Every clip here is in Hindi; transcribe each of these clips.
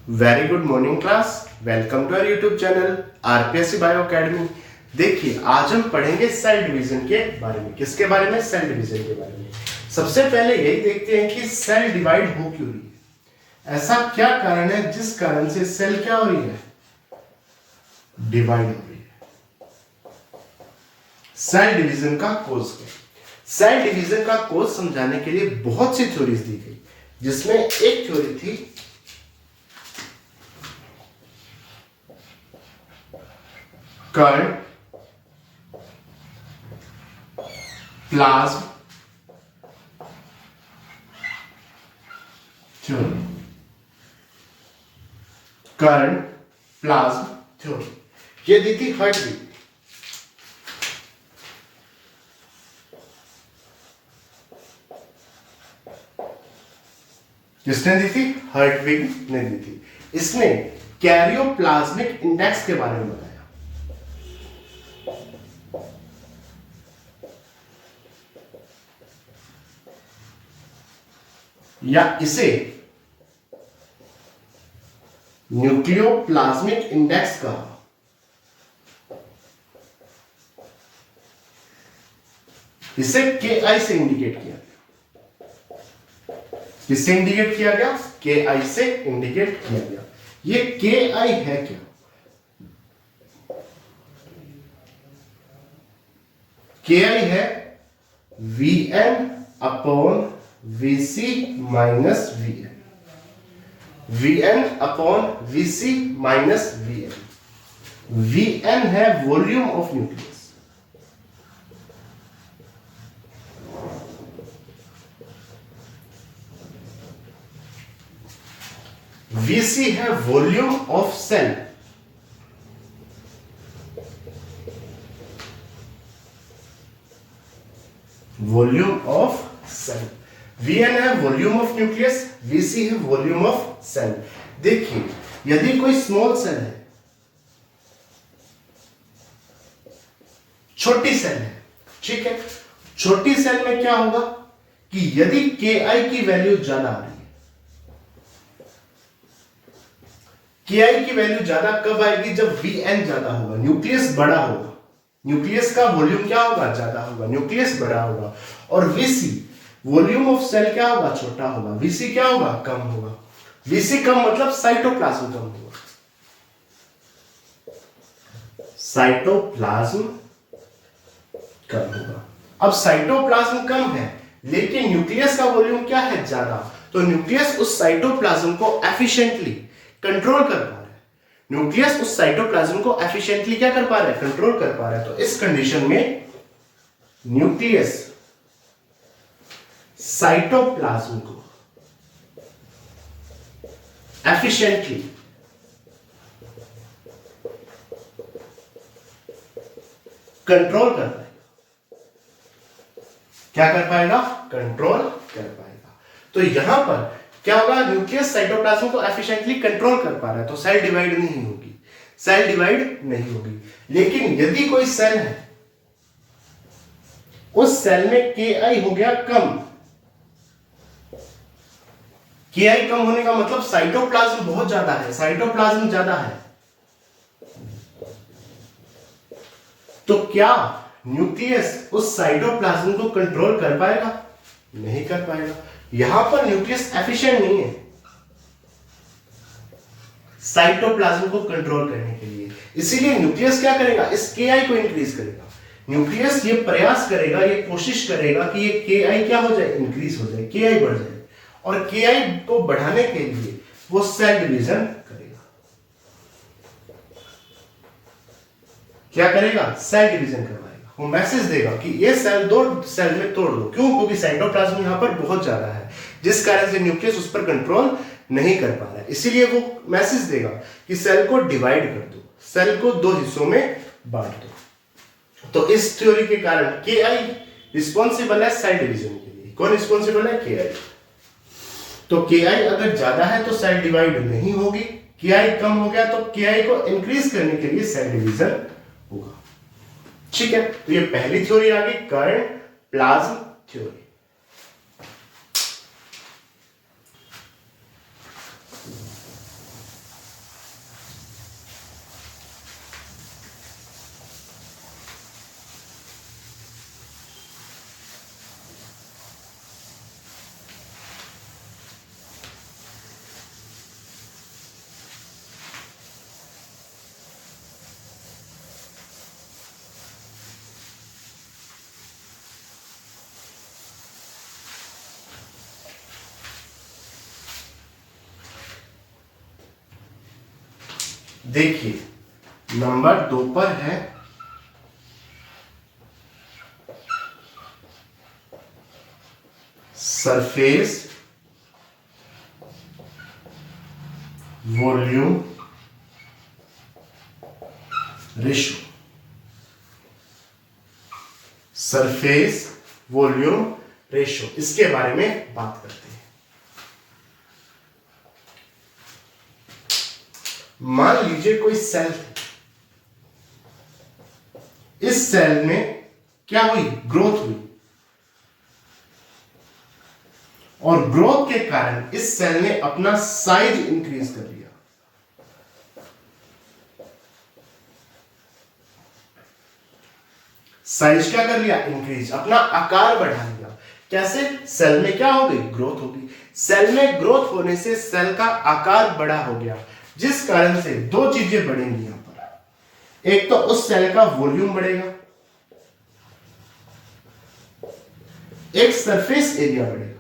Very good morning class. Welcome to our YouTube channel RPSC bio academy. देखिए आज हम पढ़ेंगे सेल डिवीजन के बारे में। किसके बारे में? सेल डिवीजन के बारे में। सबसे पहले यही देखते हैं कि सेल डिवाइड हो क्यों रही है। ऐसा क्या कारण है जिस कारण से सेल क्या हो रही है? डिवाइड हो रही है। सेल डिवीजन का कोज क्या? सेल डिवीजन का कोज समझाने के लिए बहुत सी थ्योरीज दी गई, जिसमें एक थ्योरी थी कर्ण प्लाज्म थ्योरी। कर्ण प्लाज्म थ्योरी ये दी थी हर्टविग। किसने दी थी? हर्टविग ने दी थी। इसने कैरियोप्लाज्मिक इंडेक्स के बारे में बताया। या इसे न्यूक्लियोप्लाज्मिक इंडेक्स कहा। इसे KI से इंडिकेट किया गया। किससे इंडिकेट किया गया? KI से इंडिकेट किया गया। ये KI है क्या? KI है VN upon VC minus VN। VN upon VC minus VN। VN है वॉल्यूम ऑफ न्यूक्लियस। VC है volume of cell. Volume of cell. Vn है वॉल्यूम ऑफ न्यूक्लियस, Vc है वॉल्यूम ऑफ सेल। देखिए यदि कोई स्मॉल सेल है, छोटी सेल है, ठीक है, छोटी सेल में क्या होगा कि यदि KI की वैल्यू ज्यादा आ रही है, KI की वैल्यू ज्यादा कब आएगी? जब Vn ज्यादा होगा, न्यूक्लियस बड़ा होगा, न्यूक्लियस का वॉल्यूम क्या होगा? ज्यादा होगा, न्यूक्लियस बड़ा होगा। और Vc वॉल्यूम ऑफ सेल क्या होगा? छोटा होगा। Vc क्या होगा? कम होगा। Vc कम मतलब साइटोप्लाज्म कम होगा। साइटोप्लाज्म कम होगा। अब साइटोप्लाज्म कम है लेकिन न्यूक्लियस का वॉल्यूम क्या है? ज्यादा। तो न्यूक्लियस उस साइटोप्लाज्म को एफिशिएंटली कंट्रोल कर पा रहा है। न्यूक्लियस उस साइटोप्लाज्म को एफिशिएंटली क्या कर पा रहा है? कंट्रोल कर पा रहा है। तो इस कंडीशन में न्यूक्लियस साइटोप्लाज्म को एफिशिएंटली कंट्रोल कर पाएगा। क्या कर पाएगा? कंट्रोल कर पाएगा। तो यहां पर क्या होगा? न्यूक्लियस साइटोप्लाज्म को एफिशिएंटली कंट्रोल कर पा रहा है तो सेल डिवाइड नहीं होगी। सेल डिवाइड नहीं होगी। लेकिन यदि कोई सेल है, उस सेल में KI हो गया कम। KI कम होने का मतलब साइटोप्लाज्म बहुत ज्यादा है, साइटोप्लाज्म ज्यादा है, तो क्या न्यूक्लियस उस साइटोप्लाज्म को कंट्रोल कर पाएगा? नहीं कर पाएगा। यहां पर न्यूक्लियस एफिशिएंट नहीं है साइटोप्लाज्म को कंट्रोल करने के लिए। इसीलिए न्यूक्लियस क्या करेगा? इस KI को इंक्रीज करेगा। न्यूक्लियस ये प्रयास करेगा, ये कोशिश करेगा कि ये KI क्या हो जाए? इंक्रीज हो जाए, KI बढ़ जाए। और KI को बढ़ाने के लिए वो सेल डिवीजन करेगा। क्या करेगा? सेल डिवीजन करवाएगा। वो मैसेज देगा कि ये सेल दो सेल में तोड़ दो। क्यों? क्योंकि साइटोप्लाज्म यहां पर बहुत ज्यादा है, जिस कारण से न्यूक्लियस उस पर कंट्रोल नहीं कर पा रहा है। इसीलिए वो मैसेज देगा कि सेल को डिवाइड कर दो, सेल को दो हिस्सों में बांट दो। तो इस थ्योरी के कारण KI रिस्पॉन्सिबल है सेल डिवीजन के लिए। कौन रिस्पॉन्सिबल है? KI। तो KI अगर ज्यादा है तो सेल डिवाइड नहीं होगी। KI कम हो गया तो KI को इंक्रीज करने के लिए सेल डिवीजन होगा। ठीक है, तो ये पहली थ्योरी आ गई, कर्ण प्लाज्म थ्योरी। देखिए नंबर 2 पर है surface volume ratio. Surface volume ratio, इसके बारे में बात करते हैं। मान लीजिए कोई सेल, इस सेल में क्या हुई, ग्रोथ हुई, और ग्रोथ के कारण इस सेल ने अपना साइज इंक्रीज कर लिया। साइज क्या कर लिया, इंक्रीज, अपना आकार बढ़ा लिया। कैसे, सेल में क्या हो गई, ग्रोथ हो गई। सेल में ग्रोथ होने से सेल का आकार बड़ा हो गया, जिस कारण से दो चीजें बढ़ेंगी यहां पर। एक तो उस सेल का वॉल्यूम बढ़ेगा, एक सरफेस एरिया बढ़ेगा।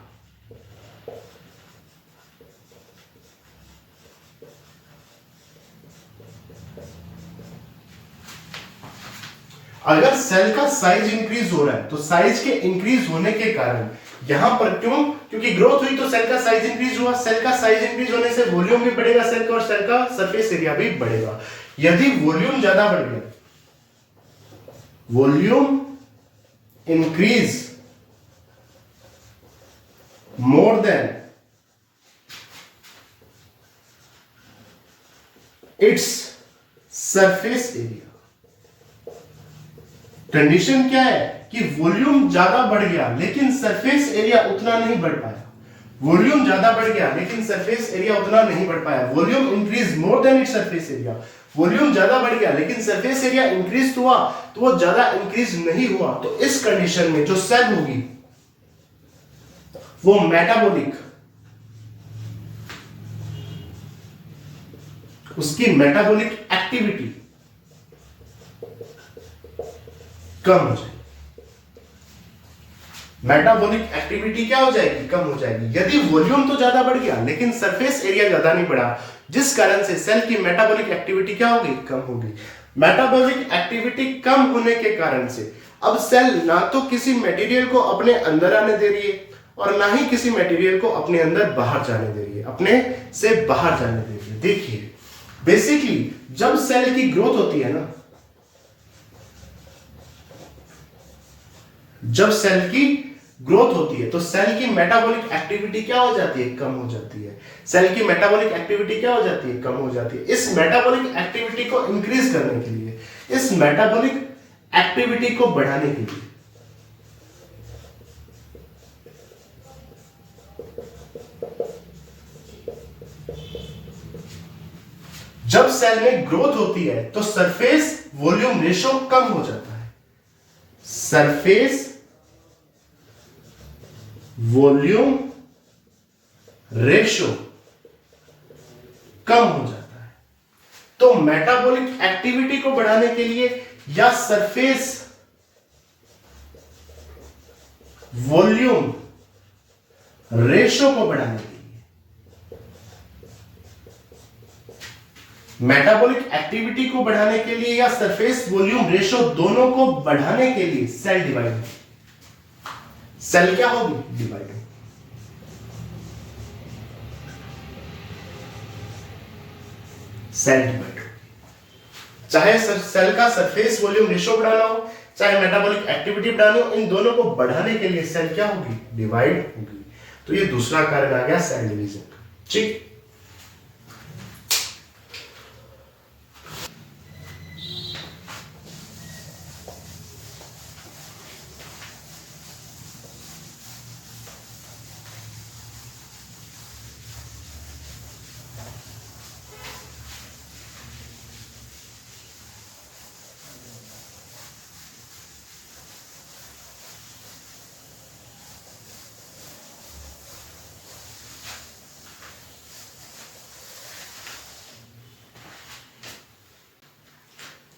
अगर सेल का साइज इंक्रीज हो रहा है तो साइज के इंक्रीज होने के कारण यहां पर क्योंकि ग्रोथ हुई तो सेल का साइज इंक्रीज हुआ। सेल का साइज इंक्रीज होने से वॉल्यूम भी बढ़ेगा सेल का, और सेल का सरफेस एरिया भी बढ़ेगा। यदि वॉल्यूम ज्यादा बढ़ गया, volume increase more than its surface area. Condition क्या है कि वॉल्यूम ज्यादा बढ़ गया लेकिन सरफेस एरिया उतना नहीं बढ़ पाया। वॉल्यूम ज्यादा बढ़ गया लेकिन सरफेस एरिया उतना नहीं बढ़ पाया। Volume increase more than its surface area. Volume ज्यादा बढ़ गया लेकिन सरफेस एरिया इंक्रीज हुआ तो वो ज्यादा इंक्रीज नहीं हुआ। तो इस कंडीशन में जो सेल होगी वो मेटाबॉलिक, उसकी मेटाबॉलिक एक्टिविटी कम हो जाएगी। मेटाबॉलिक एक्टिविटी क्या हो जाएगी, कम हो जाएगी। यदि वॉल्यूम तो ज्यादा बढ़ गया लेकिन सरफेस एरिया ज्यादा नहीं बढ़ा, जिस कारण से सेल की मेटाबॉलिक एक्टिविटी क्या होगी, कम होगी। मेटाबॉलिक एक्टिविटी कम होने के कारण से अब सेल ना तो किसी मटेरियल को अपने अंदर आने दे रही है और ना ही किसी मटेरियल को अपने अंदर बाहर जाने दे रही है, अपने से बाहर जाने दे रही है। देखिए बेसिकली जब सेल की ग्रोथ होती है ना, जब सेल की ग्रोथ होती है तो सेल की मेटाबॉलिक एक्टिविटी क्या हो जाती है, कम हो जाती है। सेल की मेटाबॉलिक एक्टिविटी क्या हो जाती है, कम हो जाती है। इस मेटाबॉलिक एक्टिविटी को इंक्रीज करने के लिए, इस मेटाबॉलिक एक्टिविटी को बढ़ाने के लिए जब सेल में ग्रोथ होती है तो सरफेस वॉल्यूम रेशो कम हो जाता है। सरफेस वॉल्यूम रेशो कम हो जाता है। तो मेटाबॉलिक एक्टिविटी को बढ़ाने के लिए या सरफेस वॉल्यूम रेशो को बढ़ाने के लिए, मेटाबॉलिक एक्टिविटी को बढ़ाने के लिए या सरफेस वॉल्यूम रेशो दोनों को बढ़ाने के लिए सेल डिवाइड, सेल क्या होगी, डिवाइड। सेल डिवाइड, चाहे सेल का सरफेस वॉल्यूम रेशो बढ़ाना हो, चाहे मेटाबॉलिक एक्टिविटी बढ़ानी हो, इन दोनों को बढ़ाने के लिए सेल क्या होगी, डिवाइड होगी। तो ये दूसरा कारण आ गया सेल डिवीजन। ठीक,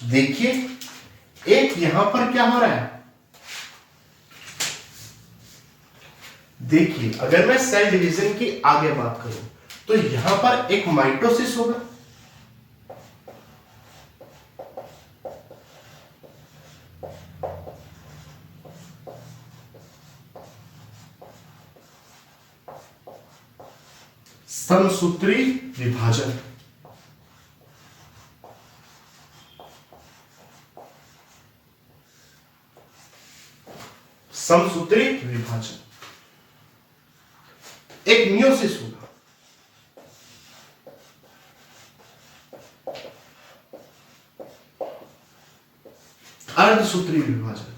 देखिए एक यहां पर क्या हो रहा है, देखिए अगर मैं सेल डिवीजन की आगे बात करूं तो यहां पर एक माइटोसिस होगा, समसूत्री विभाजन। समसूत्री विभाजन एक मियोसिस होगा। अर्धसूत्री विभाजन,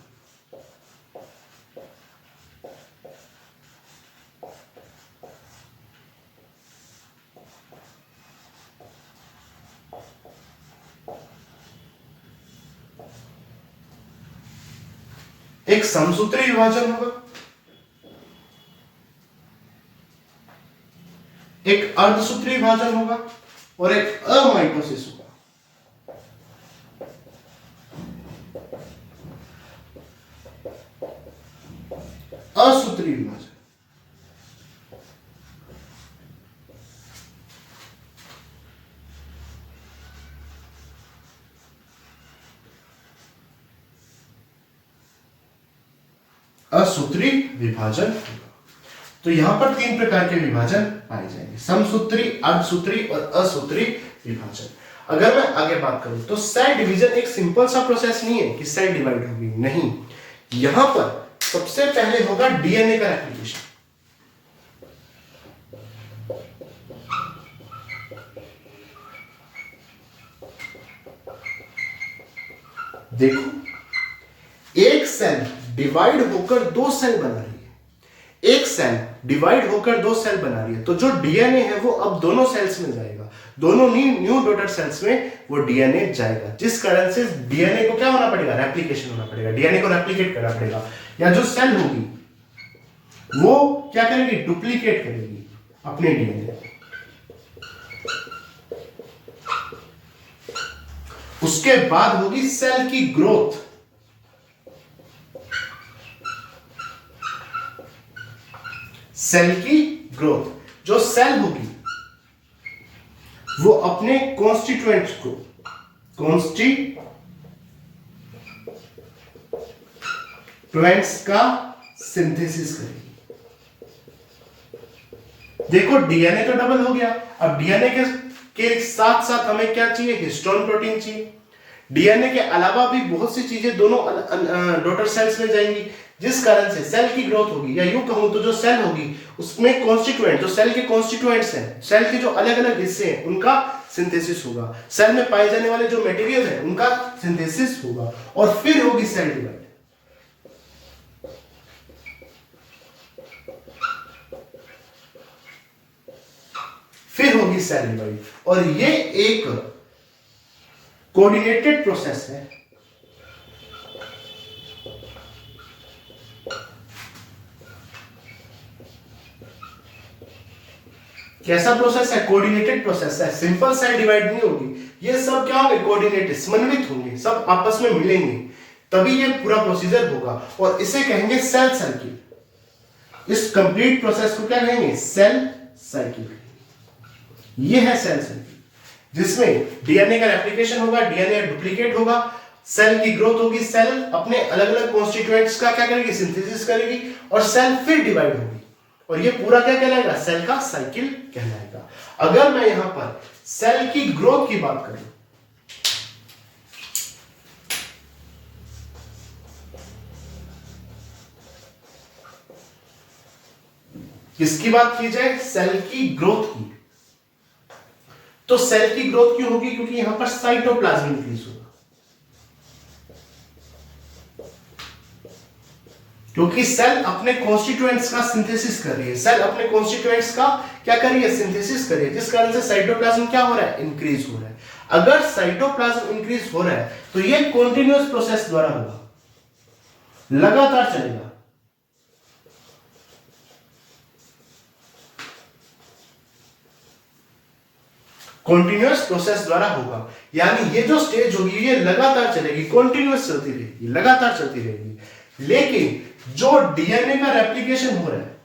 एक समसूत्री विभाजन होगा, एक अर्धसूत्री विभाजन होगा और एक अमाइटोसिस होगा। असूत्री विभाजन, असूत्री विभाजन होगा। तो यहां पर 3 प्रकार के विभाजन पाए जाएंगे, समसूत्री, अर्धसूत्री और असूत्री विभाजन। अगर मैं आगे बात करूं तो सेल डिवीजन एक सिंपल सा प्रोसेस नहीं है कि सेल डिवाइड होगी, नहीं। यहां पर सबसे पहले होगा डीएनए का रेप्लिकेशन। देखो, एक सेल डिवाइड होकर 2 सेल बना रही है, एक सेल डिवाइड होकर 2 सेल बना रही है, तो जो डीएनए है वो अब दोनों सेल्स में जाएगा, दोनों न्यू डॉटर सेल्स में वो डीएनए जाएगा, जिस कारण से डीएनए को क्या होना पड़ेगा, रेप्लिकेशन होना पड़ेगा, डीएनए को रेप्लिकेट करना पड़ेगा, या जो सेल होगी वो क्या करेगी, डुप्लीकेट करेगी अपने डीएनए। उसके बाद होगी सेल की ग्रोथ। सेल की ग्रोथ, जो सेल होगी वो अपने कॉन्स्टिट्यूएंट्स को का सिंथेसिस करेगी। देखो, डीएनए तो डबल हो गया, अब डीएनए के साथ साथ हमें क्या चाहिए, हिस्टोन प्रोटीन चाहिए। डीएनए के अलावा भी बहुत सी चीजें दोनों डॉटर सेल्स में जाएंगी, जिस कारण से सेल की ग्रोथ होगी, या यूं कहूं तो जो सेल होगी उसमें कॉन्स्टिट्यूएंट, जो सेल के कॉन्स्टिट्यूएंट्स हैं, सेल के जो अलग अलग हिस्से हैं उनका सिंथेसिस होगा, सेल में पाए जाने वाले जो मटेरियल है उनका सिंथेसिस होगा, और फिर होगी सेल डिवाइड। फिर होगी सेल डिवाइड, और ये एक कोऑर्डिनेटेड प्रोसेस है। कैसा प्रोसेस है, कोऑर्डिनेटेड प्रोसेस है, सिंपल सेल डिवाइड नहीं होगी, ये सब क्या होंगे, कोऑर्डिनेटेड, समन्वित होंगे, सब आपस में मिलेंगे, तभी ये पूरा प्रोसीजर होगा, और इसे कहेंगे सेल साइकिल। इस कंप्लीट प्रोसेस को क्या कहेंगे, सेल साइकिल। ये है सेल साइकिल, जिसमें डीएनए का रेप्लिकेशन होगा, डीएनए डुप्लीकेट होगा, सेल की ग्रोथ होगी, सेल अपने अलग अलग कॉन्स्टिट्यूएंट्स का क्या करेगी, सिंथेसिस करेगी, और सेल फिर डिवाइड होगी, और ये पूरा क्या कहलाएगा, सेल का साइकिल कहलाएगा। अगर मैं यहां पर सेल की ग्रोथ की बात करूं, किसकी बात की जाए, सेल की ग्रोथ की, तो सेल की ग्रोथ क्यों होगी, क्योंकि यहां पर साइटोप्लाज्म इंक्रीज होगा, क्योंकि सेल अपने कॉन्स्टिट्यूएंट्स का सिंथेसिस कर रही है, सेल अपने कॉन्स्टिट्यूएंट्स का क्या कर रही है, सिंथेसिस कर रही है, जिस कारण से साइटोप्लाज्म क्या हो रहा है, इंक्रीज हो रहा है। अगर साइटोप्लाज्म इंक्रीज हो रहा है तो ये कॉन्टिन्यूअस प्रोसेस द्वारा होगा, लगातार चलेगा। कॉन्टिन्यूअस प्रोसेस द्वारा होगा, यानी ये जो स्टेज होगी ये लगातार चलेगी, कॉन्टिन्यूअस चलती रहेगी, लगातार चलती रहेगी। लेकिन जो डीएनए का रेप्लिकेशन हो रहा है,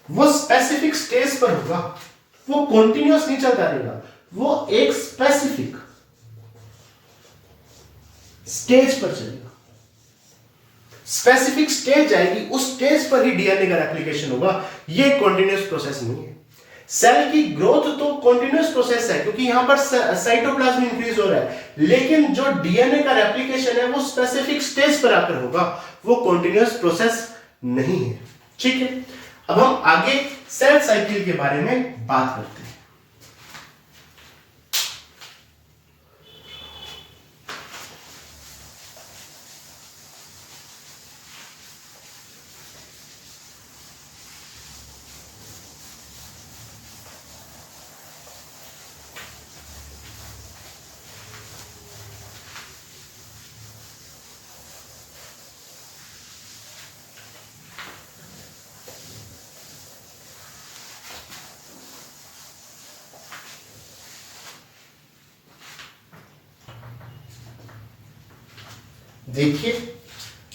वो स्पेसिफिक स्टेज पर होगा, वो कॉन्टिन्यूअस नहीं चलता रहेगा, वो एक स्पेसिफिक स्टेज पर चलेगा। स्पेसिफिक स्टेज आएगी, उस स्टेज पर ही डीएनए का रेप्लिकेशन होगा। ये कॉन्टिन्यूअस प्रोसेस नहीं है। सेल की ग्रोथ तो कॉन्टिन्यूअस प्रोसेस है, क्योंकि यहां पर साइटोप्लाज्म इंक्रीज हो रहा है, लेकिन जो डीएनए का रेप्लिकेशन है वो स्पेसिफिक स्टेज पर आकर होगा, वो कॉन्टिन्यूअस प्रोसेस नहीं है। ठीक है, अब हम आगे सेल साइकिल के बारे में बात करते हैं। देखिए,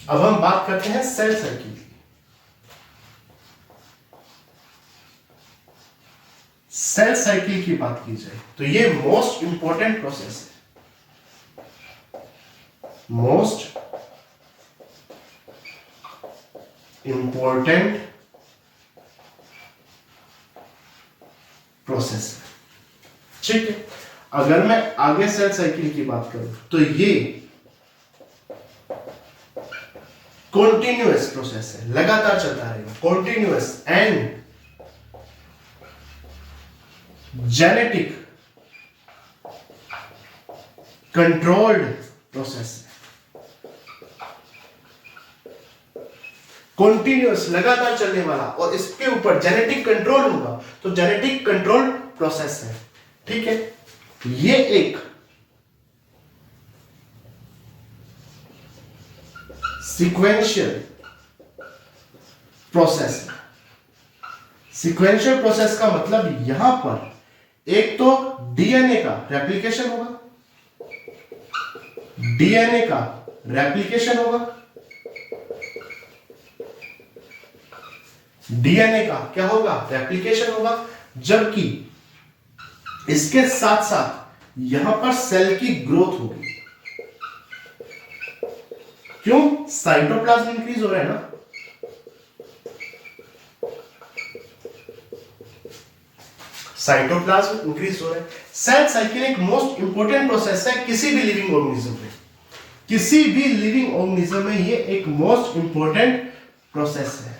अब हम बात करते हैं सेल साइकिल की। सेल साइकिल की बात की जाए तो ये मोस्ट इंपॉर्टेंट प्रोसेस है, मोस्ट इंपॉर्टेंट प्रोसेस है। ठीक है, अगर मैं आगे सेल साइकिल की बात करूं तो ये कॉन्टिन्यूअस प्रोसेस है, लगातार चलता रहेगा, continuous and genetic controlled process है। कॉन्टिन्यूअस, लगातार चलने वाला, और इसके ऊपर जेनेटिक कंट्रोल होगा, तो जेनेटिक कंट्रोल प्रोसेस है। ठीक है, ये एक सीक्वेंशियल प्रोसेस है। सीक्वेंशियल प्रोसेस का मतलब यहां पर एक तो डीएनए का रेप्लिकेशन होगा, डीएनए का रेप्लिकेशन होगा, डीएनए का क्या होगा, रेप्लिकेशन होगा, जबकि इसके साथ साथ यहां पर सेल की ग्रोथ होगी। क्यों? साइटोप्लाज्म इंक्रीज हो रहा है ना, साइटोप्लाज्म इंक्रीज हो रहा है। सेल साइकिल एक मोस्ट इंपोर्टेंट प्रोसेस है किसी भी लिविंग ऑर्गेनिज्म में, किसी भी लिविंग ऑर्गेनिज्म में ये एक मोस्ट इंपोर्टेंट प्रोसेस है।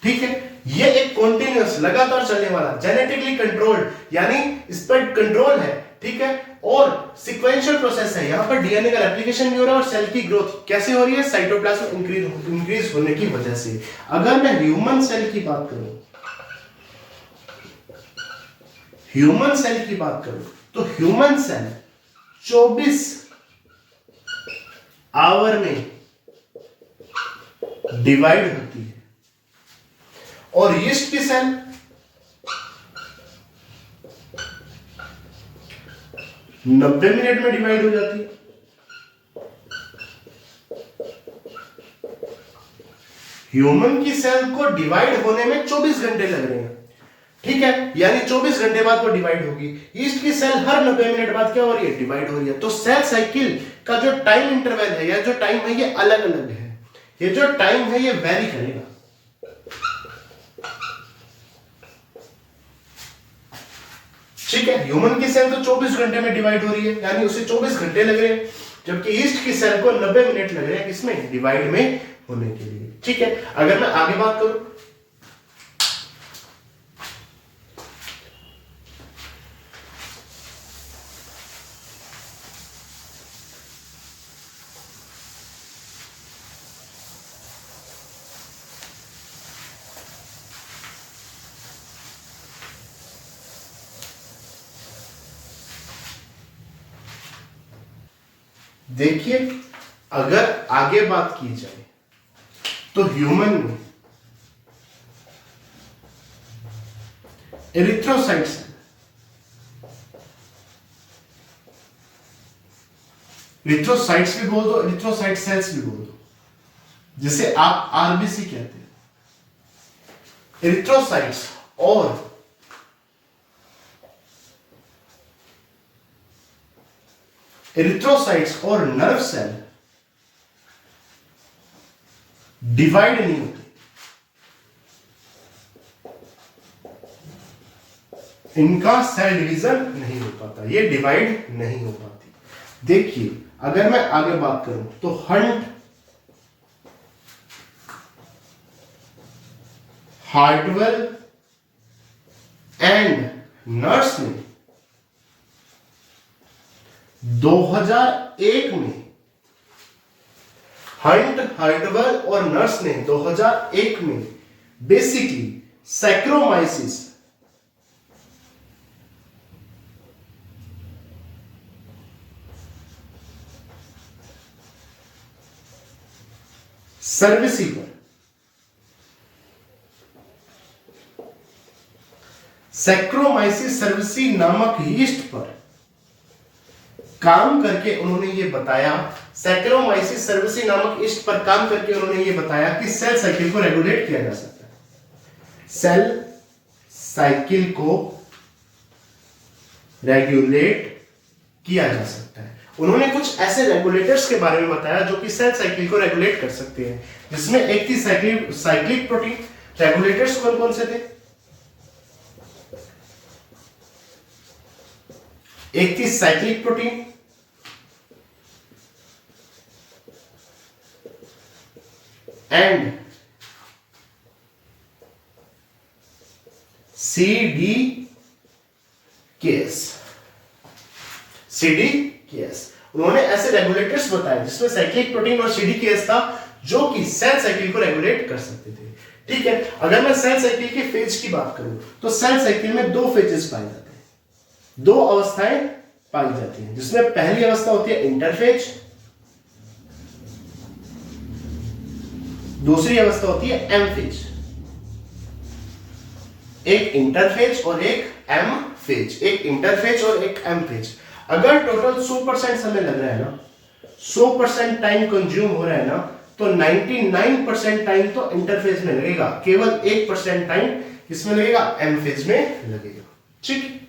ठीक है, ये एक कॉन्टिन्यूअस, लगातार चलने वाला, जेनेटिकली कंट्रोल्ड, यानी इस पर कंट्रोल है। ठीक है, और सीक्वेंशियल प्रोसेस है, यहां पर डीएनए का रेप्लिकेशन भी हो रहा है और सेल की ग्रोथ कैसे हो रही है, साइटोप्लाज्म इंक्रीज होने की वजह से। अगर मैं ह्यूमन सेल की बात करूं, ह्यूमन सेल की बात करूं तो ह्यूमन सेल 24 आवर में डिवाइड होती है, और यीस्ट की सेल 90 मिनट में डिवाइड हो जाती है। ह्यूमन की सेल को डिवाइड होने में 24 घंटे लग रहे हैं। ठीक है, यानी 24 घंटे बाद वो डिवाइड होगी। ईस्ट की सेल हर 90 मिनट बाद क्या हो रही है, डिवाइड हो रही है। तो सेल साइकिल का जो टाइम इंटरवल है या जो टाइम है ये अलग अलग है, ये जो टाइम है ये वेरी करेगा। ठीक है, ह्यूमन की सेल तो 24 घंटे में डिवाइड हो रही है, यानी उसे 24 घंटे लग रहे हैं, जबकि ईस्ट की सेल को 90 मिनट लग रहे हैं किसमें, डिवाइड में होने के लिए। ठीक है, अगर मैं आगे बात करूं, देखिए, अगर आगे बात की जाए तो ह्यूमन में एरिथ्रोसाइट्स, एरिथ्रोसाइट्स भी बोल दो, एरिथ्रोसाइट सेल्स भी बोल दो, जिसे आप आरबीसी कहते हैं। एरिथ्रोसाइट्स और एरिथ्रोसाइट्स और नर्व सेल डिवाइड नहीं होते, इनका सेल डिवीजन नहीं हो पाता, ये डिवाइड नहीं हो पाती। देखिए अगर मैं आगे बात करूं तो हंट, हार्टवेल एंड नर्स ने 2001 में, हंट, हार्टवेल और नर्स ने 2001 में बेसिकली सैक्रोमाइसिस, सर्विसी पर, सैक्रोमाइसिस सर्विसी नामक यीस्ट पर काम करके उन्होंने ये बताया, सैक्रोमाइसिस सर्विसी नामक यीस्ट पर काम करके उन्होंने ये बताया कि सेल साइकिल को रेगुलेट किया जा सकता है, सेल साइकिल को रेगुलेट किया जा सकता है। उन्होंने कुछ ऐसे रेगुलेटर्स के बारे में बताया जो कि सेल साइकिल को रेगुलेट कर सकते हैं, जिसमें एक थी साइक्लिक प्रोटीन। रेगुलेटर्स कौन कौन से थे? एक थी साइक्लिक प्रोटीन, एंड CDKS। उन्होंने ऐसे रेगुलेटर्स बताए जिसमें साइक्लिक प्रोटीन और CDKS था, जो कि सेल साइकिल को रेगुलेट कर सकते थे। ठीक है, अगर मैं सेल साइकिल के फेज की बात करूं तो सेल साइकिल में दो फेजेस पाए जाते हैं, दो अवस्थाएं पाई जाती हैं, जिसमें पहली अवस्था होती है इंटरफेज, दूसरी अवस्था होती है एम फेज। एक इंटरफेज और एक एम फेज, एक इंटरफेज और एक एम फेज। अगर टोटल 100% समय लग रहा है ना, 100% टाइम कंज्यूम हो रहा है ना, तो 99% टाइम तो इंटरफेज में लगेगा, केवल 1% टाइम इसमें लगेगा, एम फेज में लगेगा। ठीक है।